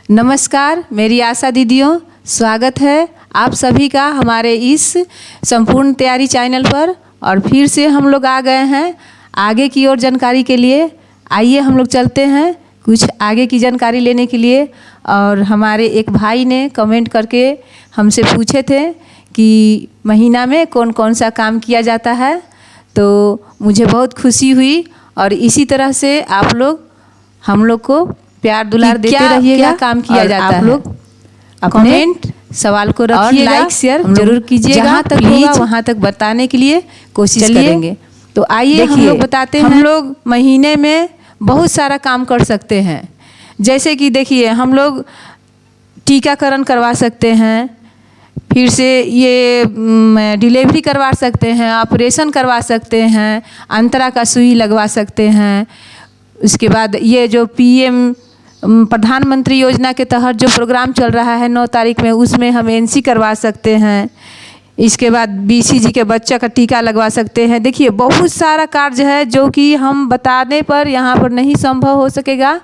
नमस्कार मेरी आशा दीदियों, स्वागत है आप सभी का हमारे इस संपूर्ण तैयारी चैनल पर। और फिर से हम लोग आ गए हैं आगे की और जानकारी के लिए। आइए हम लोग चलते हैं कुछ आगे की जानकारी लेने के लिए। और हमारे एक भाई ने कमेंट करके हमसे पूछे थे कि महीना में कौन कौन सा काम किया जाता है, तो मुझे बहुत खुशी हुई। और इसी तरह से आप लोग हम लोग को प्यार दुलार देते रहिएगा। क्या काम किया जाता है, आप लोग कमेंट सवाल को रखिएगा, लाइक शेयर जरूर कीजिएगा। जहाँ तक होगा वहाँ तक बताने के लिए कोशिश करेंगे। तो आइए हम लोग बताते हैं। हम लोग महीने में बहुत सारा काम कर सकते हैं। जैसे कि देखिए, हम लोग टीकाकरण करवा सकते हैं, फिर से ये डिलीवरी करवा सकते हैं, ऑपरेशन करवा सकते हैं, अंतरा का सुई लगवा सकते हैं। उसके बाद ये जो पीएम प्रधानमंत्री योजना के तहत जो प्रोग्राम चल रहा है 9 तारीख में, उसमें हम एनसी करवा सकते हैं। इसके बाद बीसीजी के बच्चा का टीका लगवा सकते हैं। देखिए बहुत सारा कार्य है जो कि हम बताने पर यहाँ पर नहीं संभव हो सकेगा।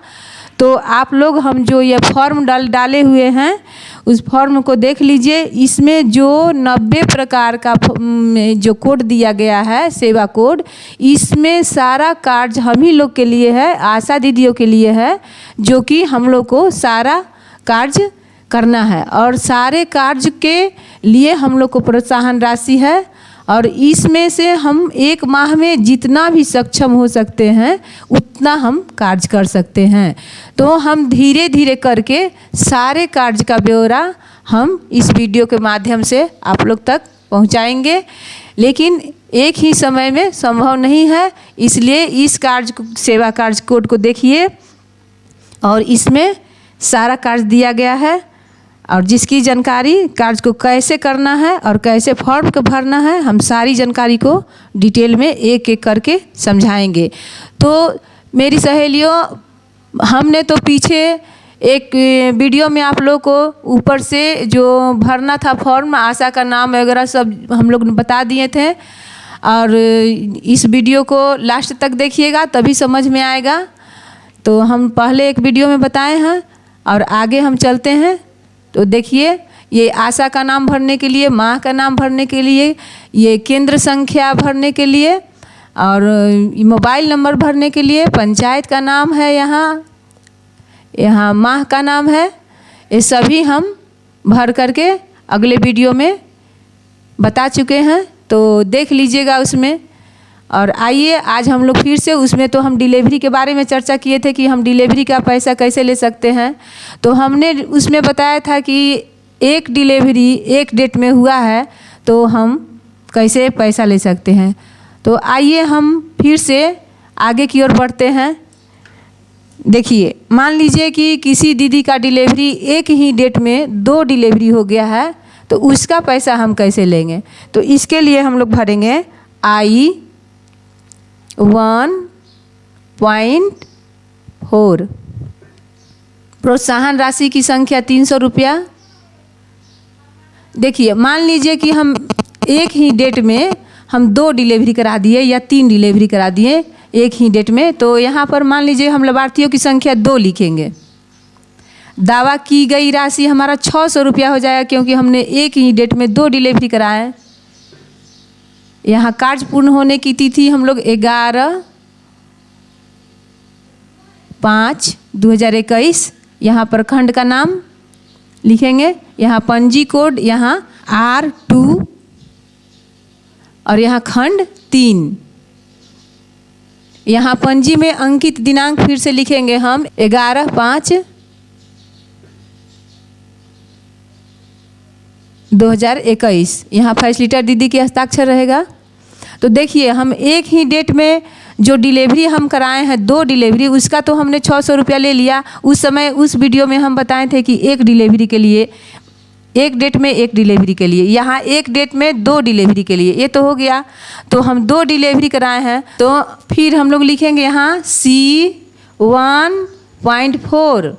तो आप लोग हम जो ये फॉर्म डाले हुए हैं उस फॉर्म को देख लीजिए। इसमें जो 90 प्रकार का जो कोड दिया गया है, सेवा कोड, इसमें सारा कार्य हम ही लोग के लिए है, आशा दीदियों के लिए है, जो कि हम लोग को सारा कार्य करना है। और सारे कार्य के लिए हम लोग को प्रोत्साहन राशि है। और इसमें से हम एक माह में जितना भी सक्षम हो सकते हैं उतना हम कार्य कर सकते हैं। तो हम धीरे धीरे करके सारे कार्य का ब्यौरा हम इस वीडियो के माध्यम से आप लोग तक पहुंचाएंगे, लेकिन एक ही समय में संभव नहीं है। इसलिए इस कार्य सेवा कार्य कोड को देखिए और इसमें सारा कार्य दिया गया है और जिसकी जानकारी कार्य को कैसे करना है और कैसे फॉर्म को भरना है, हम सारी जानकारी को डिटेल में एक एक करके समझाएंगे। तो मेरी सहेलियों, हमने तो पीछे एक वीडियो में आप लोग को ऊपर से जो भरना था फॉर्म, आशा का नाम वगैरह सब हम लोग बता दिए थे। और इस वीडियो को लास्ट तक देखिएगा तभी समझ में आएगा। तो हम पहले एक वीडियो में बताए हैं और आगे हम चलते हैं। तो देखिए, ये आशा का नाम भरने के लिए, माँ का नाम भरने के लिए, ये केंद्र संख्या भरने के लिए और मोबाइल नंबर भरने के लिए, पंचायत का नाम है, यहाँ माँ का नाम है। ये सभी हम भर करके अगले वीडियो में बता चुके हैं, तो देख लीजिएगा उसमें। और आइए आज हम लोग फिर से उसमें, तो हम डिलीवरी के बारे में चर्चा किए थे कि हम डिलीवरी का पैसा कैसे ले सकते हैं। तो हमने उसमें बताया था कि एक डिलीवरी एक डेट में हुआ है तो हम कैसे पैसा ले सकते हैं। तो आइए हम फिर से आगे की ओर बढ़ते हैं। देखिए, मान लीजिए कि किसी दीदी का डिलीवरी एक ही डेट में 2 डिलीवरी हो गया है, तो उसका पैसा हम कैसे लेंगे। तो इसके लिए हम लोग भरेंगे I-1.4 प्रोत्साहन राशि की संख्या 300 रुपया। देखिए, मान लीजिए कि हम एक ही डेट में हम 2 डिलीवरी करा दिए या 3 डिलीवरी करा दिए एक ही डेट में। तो यहाँ पर मान लीजिए हम लाभार्थियों की संख्या 2 लिखेंगे। दावा की गई राशि हमारा 600 रुपया हो जाएगा, क्योंकि हमने एक ही डेट में 2 डिलीवरी कराए। यहाँ कार्य पूर्ण होने की तिथि हम लोग 11/5/2021। यहाँ प्रखंड का नाम लिखेंगे, यहाँ पंजी कोड, यहाँ R2 और यहाँ खंड 3। यहाँ पंजी में अंकित दिनांक फिर से लिखेंगे हम 11/5/2021। यहाँ फैसिलिटर दीदी के हस्ताक्षर रहेगा। तो देखिए, हम एक ही डेट में जो डिलीवरी हम कराए हैं 2 डिलीवरी, उसका तो हमने 600 रुपया ले लिया। उस समय उस वीडियो में हम बताए थे कि एक डिलीवरी के लिए, एक डेट में एक डिलीवरी के लिए, यहाँ एक डेट में 2 डिलीवरी के लिए, ये तो हो गया। तो हम 2 डिलीवरी कराए हैं, तो फिर हम लोग लिखेंगे यहाँ C1.4।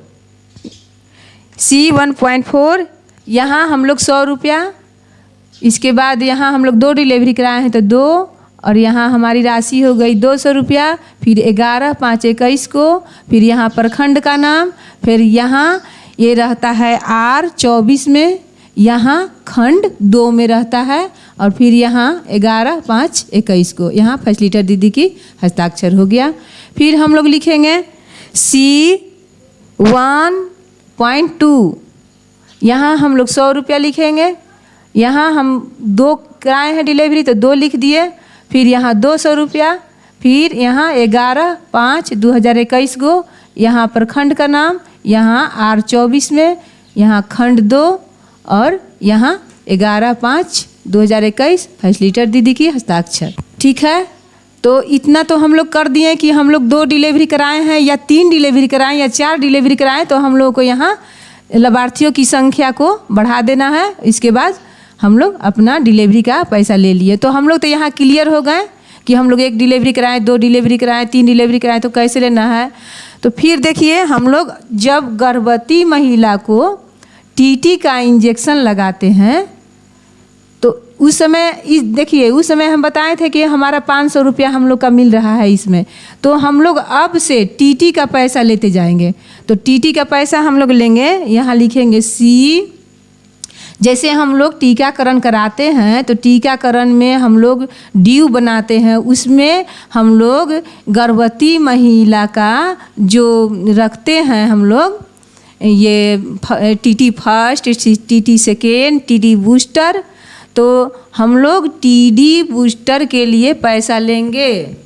C1.4 यहाँ हम लोग 100 रुपया इसके बाद यहाँ हम लोग 2 डिलीवरी कराए हैं तो 2, और यहाँ हमारी राशि हो गई 200 रुपया। फिर 11 5 21 को, फिर यहाँ प्रखंड का नाम, फिर यहाँ ये रहता है R 24 में, यहाँ खंड 2 में रहता है, और फिर यहाँ 11 5 21 को यहाँ फैसिलिटेटर दीदी की हस्ताक्षर हो गया। फिर हम लोग लिखेंगे C1.2, यहाँ हम लोग 100 रुपया लिखेंगे। यहाँ हम 2 कराए हैं डिलीवरी तो 2 लिख दिए। फिर यहाँ 200 रुपया, फिर यहाँ 11 5 2021 को, यहाँ प्रखंड का नाम, यहाँ R 24 में, यहाँ खंड 2, और यहाँ 11 5 2021 फैसिलिटेटर दीदी की हस्ताक्षर। ठीक है, तो इतना तो हम लोग कर दिए कि हम लोग 2 डिलीवरी कराए हैं या 3 डिलीवरी कराएं या 4 डिलीवरी कराएं, तो हम लोगों को यहाँ लाभार्थियों की संख्या को बढ़ा देना है। इसके बाद हम लोग अपना डिलीवरी का पैसा ले लिए। तो हम लोग तो यहाँ क्लियर हो गए कि हम लोग 1 डिलीवरी कराएं, 2 डिलीवरी कराएं, 3 डिलीवरी कराएं तो कैसे लेना है। तो फिर देखिए, हम लोग जब गर्भवती महिला को टीटी का इंजेक्शन लगाते हैं तो उस समय देखिए, उस समय हम बताए थे कि हमारा 500 रुपया हम लोग का मिल रहा है इसमें। तो हम लोग अब से टीटी का पैसा लेते जाएंगे। तो टीटी का पैसा हम लोग लेंगे, यहाँ लिखेंगे C। जैसे हम लोग टीकाकरण कराते हैं तो टीकाकरण में हम लोग ड्यू बनाते हैं, उसमें हम लोग गर्भवती महिला का जो रखते हैं हम लोग ये TT first, TT second, TT booster. तो हम लोग टीडी बूस्टर के लिए पैसा लेंगे,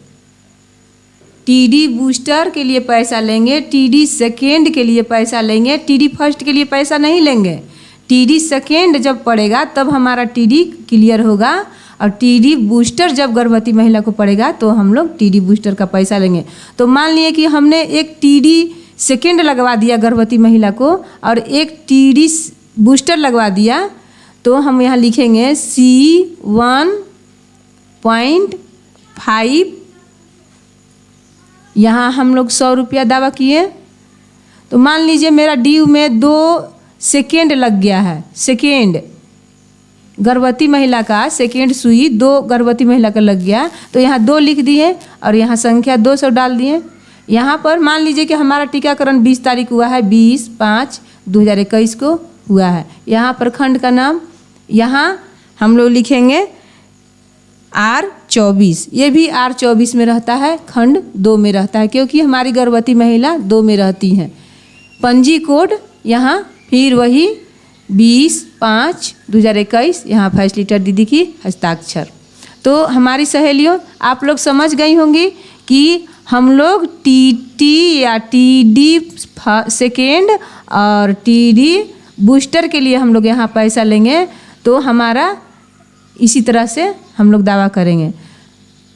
टीडी बूस्टर के लिए पैसा लेंगे, टीडी सेकेंड के लिए पैसा लेंगे, टीडी फर्स्ट के लिए पैसा नहीं लेंगे। टीडी सेकेंड जब पड़ेगा तब हमारा टीडी क्लियर होगा, और टीडी बूस्टर जब गर्भवती महिला को पड़ेगा तो हम लोग टीडी बूस्टर का पैसा लेंगे। तो मान लिए कि हमने एक टीडी सेकेंड लगवा दिया गर्भवती महिला को और एक टीडी बूस्टर लगवा दिया, तो हम यहाँ लिखेंगे C1.5। यहाँ हम लोग 100 रुपया दावा किए। तो मान लीजिए मेरा ड्यू में 2 सेकेंड लग गया है, सेकेंड गर्भवती महिला का सेकेंड सुई 2 गर्भवती महिला का लग गया, तो यहाँ 2 लिख दिए और यहाँ संख्या 200 डाल दिए। यहाँ पर मान लीजिए कि हमारा टीकाकरण 20 तारीख हुआ है, 20 5 2021 को हुआ है। यहाँ प्रखंड का नाम, यहाँ हम लोग लिखेंगे R 24, ये भी R 24 में रहता है, खंड 2 में रहता है, क्योंकि हमारी गर्भवती महिला 2 में रहती हैं। पंजी कोड यहाँ फिर वही 20 5 2021, यहाँ फैसिलिटेटर दीदी की हस्ताक्षर। तो हमारी सहेलियों, आप लोग समझ गई होंगी कि हम लोग टीटी या टीडी सेकेंड और टीडी बूस्टर के लिए हम लोग यहाँ पैसा लेंगे। तो हमारा इसी तरह से हम लोग दावा करेंगे।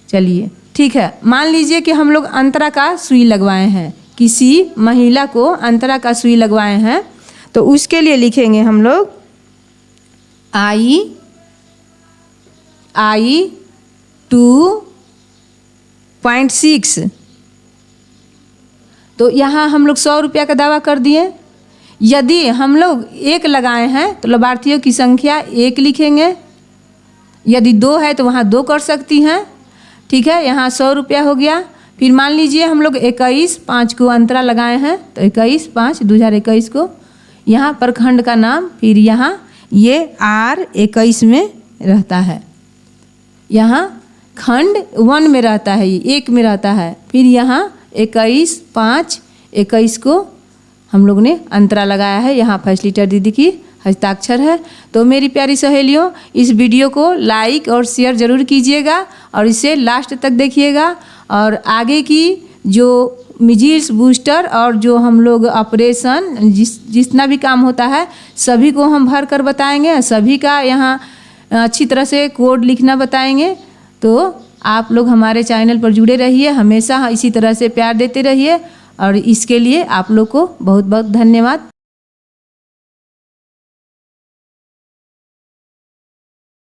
चलिए ठीक है, मान लीजिए कि हम लोग अंतरा का सुई लगवाए हैं, किसी महिला को अंतरा का सुई लगवाए हैं, तो उसके लिए लिखेंगे हम लोग I 2.6। तो यहाँ हम लोग 100 रुपया का दावा कर दिए। यदि हम लोग 1 लगाए हैं तो लाभार्थियों की संख्या 1 लिखेंगे, यदि 2 है तो वहाँ 2 कर सकती हैं। ठीक है, यहाँ 100 रुपया हो गया। फिर मान लीजिए हम लोग 21 5 को अंतरा लगाए हैं, तो 21 5 2021 को यहाँ प्रखंड का नाम, फिर यहाँ ये R 21 में रहता है, यहाँ खंड 1 में रहता है, ये 1 में रहता है। फिर यहाँ 21 5 21 को हम लोग ने अंतरा लगाया है, यहाँ फैसिलिटेटर दीदी की हस्ताक्षर है। तो मेरी प्यारी सहेलियों, इस वीडियो को लाइक और शेयर ज़रूर कीजिएगा और इसे लास्ट तक देखिएगा। और आगे की जो मिजिल्स बूस्टर और जो हम लोग ऑपरेशन जितना भी काम होता है सभी को हम भर कर बताएंगे, सभी का यहाँ अच्छी तरह से कोड लिखना बताएंगे। तो आप लोग हमारे चैनल पर जुड़े रहिए, हमेशा इसी तरह से प्यार देते रहिए, और इसके लिए आप लोग को बहुत बहुत धन्यवाद।